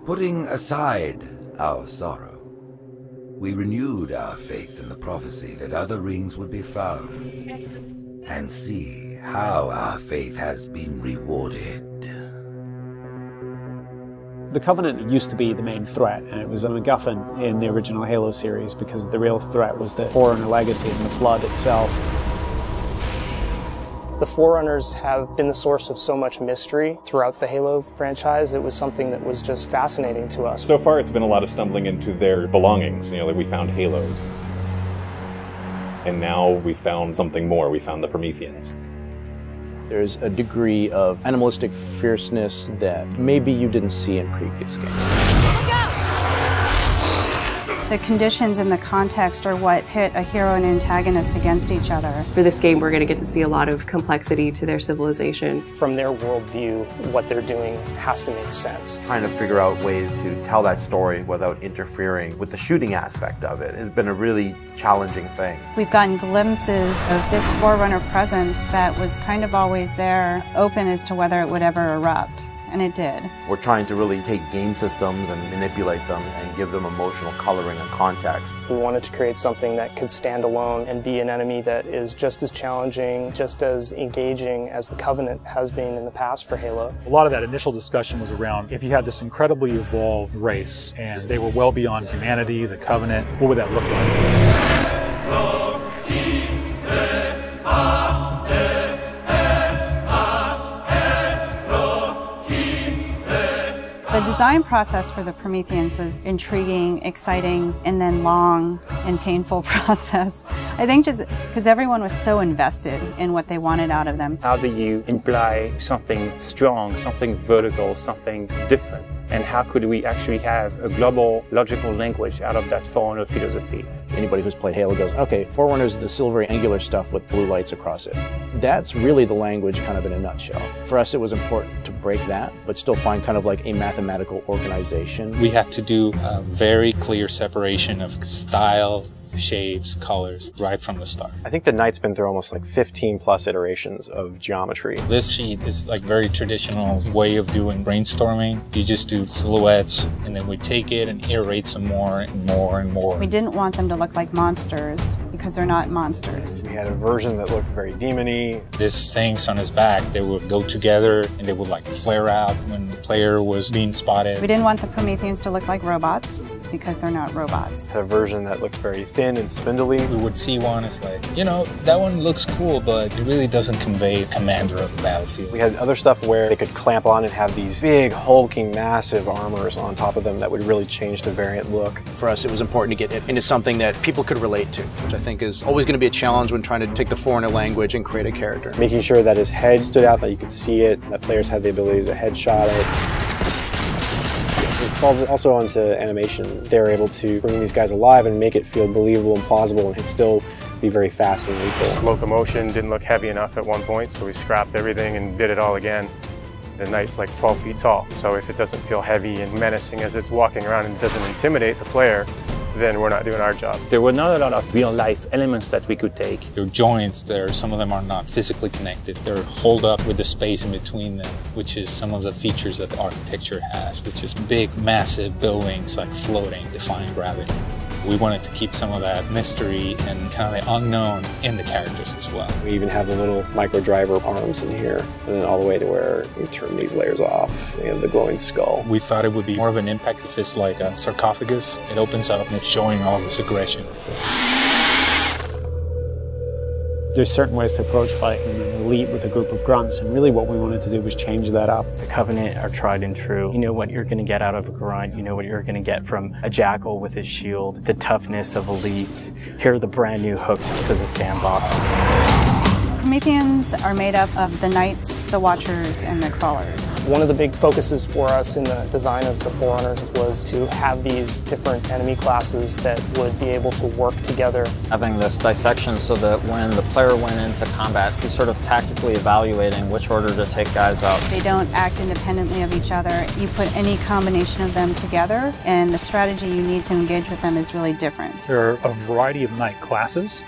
Putting aside our sorrow, we renewed our faith in the prophecy that other rings would be found, and see how our faith has been rewarded. The Covenant used to be the main threat, and it was a MacGuffin in the original Halo series because the real threat was the Forerunner legacy and the Flood itself. The Forerunners have been the source of so much mystery throughout the Halo franchise. It was something that was just fascinating to us. So far it's been a lot of stumbling into their belongings, like we found Halos. And now we found something more, we found the Prometheans. There's a degree of animalistic fierceness that maybe you didn't see in previous games. The conditions and the context are what pit a hero and antagonist against each other. For this game, we're going to get to see a lot of complexity to their civilization. From their worldview, what they're doing has to make sense. Trying to figure out ways to tell that story without interfering with the shooting aspect of it has been a really challenging thing. We've gotten glimpses of this Forerunner presence that was kind of always there, open as to whether it would ever erupt. And it did. We're trying to really take game systems and manipulate them and give them emotional coloring and context. We wanted to create something that could stand alone and be an enemy that is just as challenging, just as engaging as the Covenant has been in the past for Halo. A lot of that initial discussion was around if you had this incredibly evolved race and they were well beyond humanity, the Covenant, what would that look like? The design process for the Prometheans was intriguing, exciting, and then long and painful process. I think just because everyone was so invested in what they wanted out of them. How do you imply something strong, something vertical, something different? And how could we actually have a global logical language out of that Forerunner philosophy? Anybody who's played Halo goes, okay, Forerunner's the silvery angular stuff with blue lights across it. That's really the language kind of in a nutshell. For us it was important to break that, but still find kind of like a mathematical organization. We had to do a very clear separation of style, shapes, colors, right from the start. I think the Knight's been through almost like 15 plus iterations of geometry. This sheet is like very traditional way of doing brainstorming. You just do silhouettes and then we take it and iterate some more and more and more. We didn't want them to look like monsters because they're not monsters. We had a version that looked very demon-y. These things on his back, they would go together and they would like flare out when the player was being spotted. We didn't want the Prometheans to look like robots because they're not robots. A version that looked very thin and spindly. We would see one, it's like, you know, that one looks cool, but it really doesn't convey a commander of the battlefield. We had other stuff where they could clamp on and have these big, hulking, massive armors on top of them that would really change the variant look. For us, it was important to get it into something that people could relate to, which I think is always going to be a challenge when trying to take the Forerunner language and create a character. Making sure that his head stood out, that you could see it, that players had the ability to headshot it. It falls also onto animation. They were able to bring these guys alive and make it feel believable and plausible and still be very fast and lethal. Locomotion didn't look heavy enough at one point, so we scrapped everything and did it all again. The Knight's like 12 feet tall, so if it doesn't feel heavy and menacing as it's walking around and doesn't intimidate the player, then we're not doing our job. There were not a lot of real-life elements that we could take. There are joints there, some of them are not physically connected. They're holed up with the space in between them, which is some of the features that the architecture has, which is big, massive buildings like floating, defying gravity. We wanted to keep some of that mystery and kind of the unknown in the characters as well. We even have the little micro driver arms in here, and then all the way to where you turn these layers off. We have the glowing skull. We thought it would be more of an impact if it's like a sarcophagus. It opens up and it's showing all this aggression. There's certain ways to approach fighting and elite with a group of grunts, and really what we wanted to do was change that up. The Covenant are tried and true. You know what you're going to get out of a grunt, you know what you're going to get from a jackal with his shield, the toughness of elites. Here are the brand new hooks to the sandbox. Prometheans are made up of the Knights, the Watchers, and the Crawlers. One of the big focuses for us in the design of the Forerunners was to have these different enemy classes that would be able to work together. Having this dissection so that when the player went into combat, he's sort of tactically evaluating which order to take guys out. They don't act independently of each other. You put any combination of them together, and the strategy you need to engage with them is really different. There are a variety of Knight classes.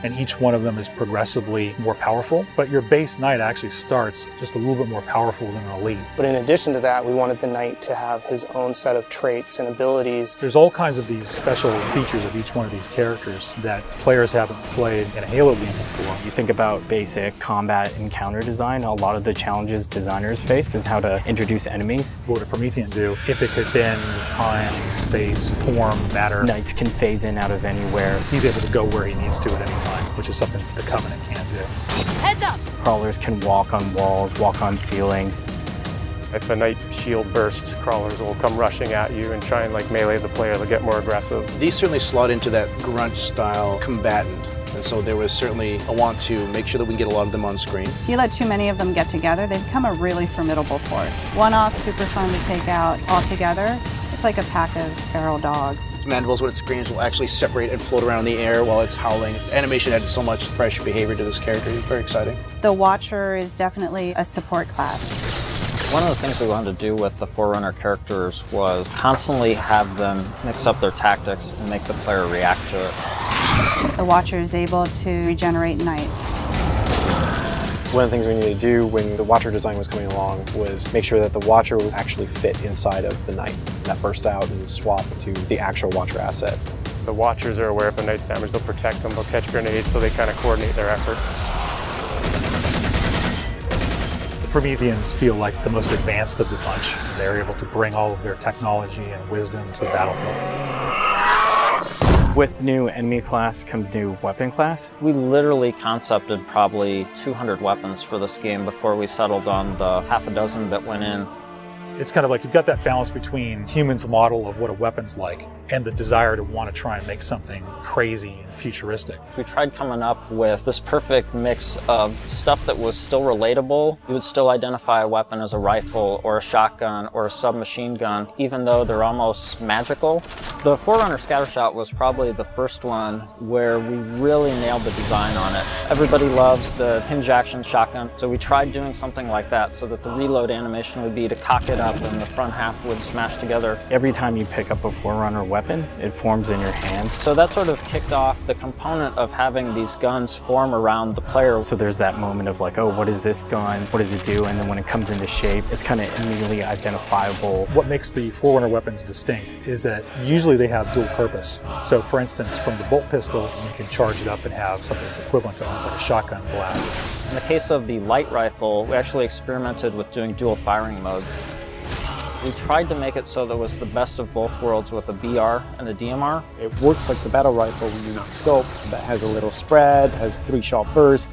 and each one of them is progressively more powerful. But your base knight actually starts just a little bit more powerful than an elite. But in addition to that, we wanted the knight to have his own set of traits and abilities. There's all kinds of these special features of each one of these characters that players haven't played in a Halo game before. You think about basic combat and counter design, a lot of the challenges designers face is how to introduce enemies. What would a Promethean do if it could bend time, space, form, matter? Knights can phase in out of anywhere. He's able to go where he needs to at any time, which is something the Covenant can't do. Heads up! Crawlers can walk on walls, walk on ceilings. If a knight shield bursts, crawlers will come rushing at you and try and like melee the player to get more aggressive. These certainly slot into that grunt style combatant. And so there was certainly a want to make sure that we can get a lot of them on screen. If you let too many of them get together, they become a really formidable force. One-off, super fun to take out all together. It's like a pack of feral dogs. Its mandibles, when it screams, will actually separate and float around in the air while it's howling. Animation added so much fresh behavior to this character. It's very exciting. The Watcher is definitely a support class. One of the things we wanted to do with the Forerunner characters was constantly have them mix up their tactics and make the player react to it. The Watcher is able to regenerate knights. One of the things we needed to do when the Watcher design was coming along was make sure that the Watcher would actually fit inside of the Knight. That bursts out and swap to the actual Watcher asset. The Watchers are aware if a Knight's damaged, they'll protect them, they'll catch grenades, so they kind of coordinate their efforts. The Prometheans feel like the most advanced of the bunch. They're able to bring all of their technology and wisdom to the battlefield. With new enemy class comes new weapon class. We literally concepted probably 200 weapons for this game before we settled on the half a dozen that went in. It's kind of like you've got that balance between humans' model of what a weapon's like and the desire to want to try and make something crazy and futuristic. We tried coming up with this perfect mix of stuff that was still relatable. You would still identify a weapon as a rifle or a shotgun or a submachine gun, even though they're almost magical. The Forerunner Scattershot was probably the first one where we really nailed the design on it. Everybody loves the hinge action shotgun, so we tried doing something like that so that the reload animation would be to cock it up and the front half would smash together. Every time you pick up a Forerunner weapon, it forms in your hand. So that sort of kicked off the component of having these guns form around the player. So there's that moment of like, oh, what is this gun? What does it do? And then when it comes into shape, it's kind of immediately identifiable. What makes the Forerunner weapons distinct is that usually they have dual purpose. So for instance, from the bolt pistol, you can charge it up and have something that's equivalent to almost like a shotgun blast. In the case of the light rifle, we actually experimented with doing dual firing modes. We tried to make it so that it was the best of both worlds with a BR and a DMR. It works like the battle rifle when you're not scoped. That has a little spread, has 3-shot burst,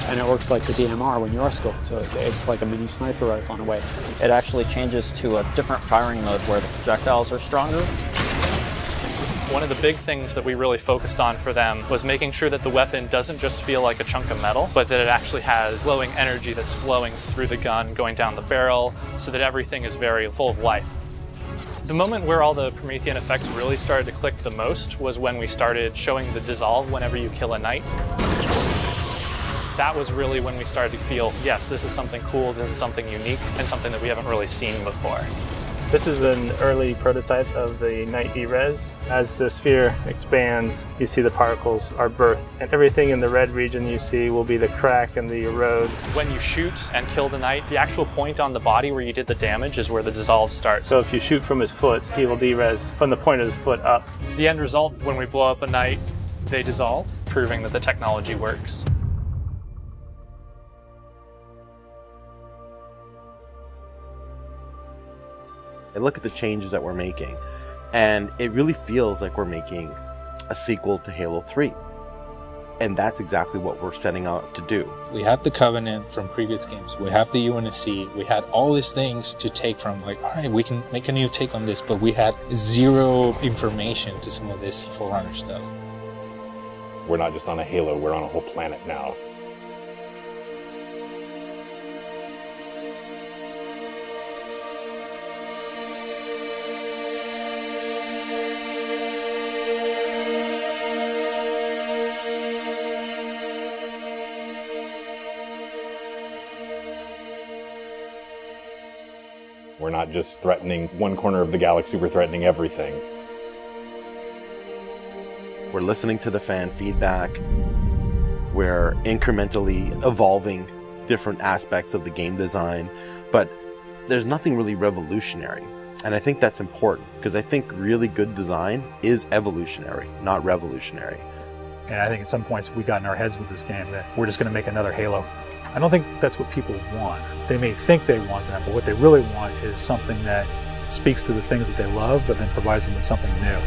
and it works like the DMR when you are scoped, so it's like a mini sniper rifle in a way. It actually changes to a different firing mode where the projectiles are stronger. One of the big things that we really focused on for them was making sure that the weapon doesn't just feel like a chunk of metal, but that it actually has glowing energy that's flowing through the gun, going down the barrel, so that everything is very full of life. The moment where all the Promethean effects really started to click the most was when we started showing the dissolve whenever you kill a knight. That was really when we started to feel, yes, this is something cool, this is something unique, and something that we haven't really seen before. This is an early prototype of the Knight E-Res. As the sphere expands, you see the particles are birthed, and everything in the red region you see will be the crack and the erode. When you shoot and kill the knight, the actual point on the body where you did the damage is where the dissolve starts. So if you shoot from his foot, he will de-res from the point of his foot up. The end result, when we blow up a knight, they dissolve, proving that the technology works. I look at the changes that we're making, and it really feels like we're making a sequel to Halo 3. And that's exactly what we're setting out to do. We have the Covenant from previous games. We have the UNSC. We had all these things to take from, like, all right, we can make a new take on this, but we had zero information to some of this Forerunner stuff. We're not just on a Halo, we're on a whole planet now. We're not just threatening one corner of the galaxy, we're threatening everything. We're listening to the fan feedback. We're incrementally evolving different aspects of the game design, but there's nothing really revolutionary. And I think that's important, because I think really good design is evolutionary, not revolutionary. And I think at some points we got in our heads with this game that we're just going to make another Halo. I don't think that's what people want. They may think they want that, but what they really want is something that speaks to the things that they love, but then provides them with something new.